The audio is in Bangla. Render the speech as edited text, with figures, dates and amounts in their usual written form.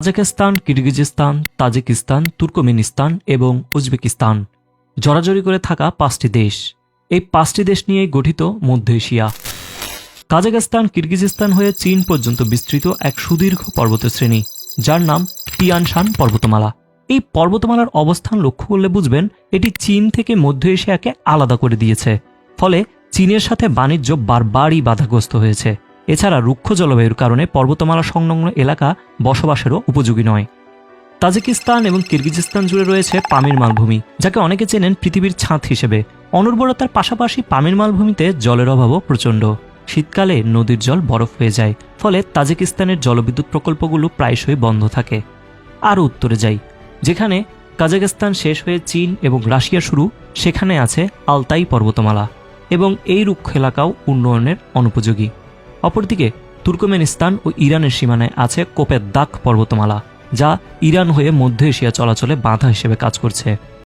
কাজাখস্তান, কিরগিজস্তান, তাজিকিস্তান, তুর্কমেনিস্তান এবং উজবেকিস্তান জড়াজড়ি করে থাকা 5টি দেশ। এই 5টি দেশ নিয়েই গঠিত মধ্য এশিয়া। কাজাখস্তান কিরগিজস্তান হয়ে চীন পর্যন্ত বিস্তৃত এক সুদীর্ঘ পর্বতশ্রেণী, যার নাম তিয়ান শান পর্বতমালা। এই পর্বতমালার অবস্থান লক্ষ্য করলে বুঝবেন এটি চীন থেকে মধ্য এশিয়াকে আলাদা করে দিয়েছে। ফলে চীনের সাথে বাণিজ্য বারবারই বাধাগ্রস্ত হয়েছে। এছাড়া রুক্ষ জলবায়ুর কারণে পর্বতমালা সংলগ্ন এলাকা বসবাসেরও উপযোগী নয়। তাজিকিস্তান এবং কিরগিজস্তান জুড়ে রয়েছে পামির মালভূমি, যাকে অনেকে চেনেন পৃথিবীর ছাদ হিসেবে। অনুর্বরতার পাশাপাশি পামির মালভূমিতে জলের অভাবও প্রচণ্ড। শীতকালে নদীর জল বরফ হয়ে যায়, ফলে তাজিকিস্তানের জলবিদ্যুৎ প্রকল্পগুলো প্রায়শই বন্ধ থাকে। আরও উত্তরে যাই, যেখানে কাজাখস্তান শেষ হয়ে চীন এবং রাশিয়া শুরু, সেখানে আছে আলতাই পর্বতমালা এবং এই রুক্ষ এলাকাও উন্নয়নের অনুপযোগী। অপরদিকে তুর্কমেনিস্তান ও ইরানের সীমানায় আছে কোপেদ দাক পর্বতমালা, যা ইরান হয়ে মধ্য এশিয়া চলাচলে বাধা হিসেবে কাজ করছে।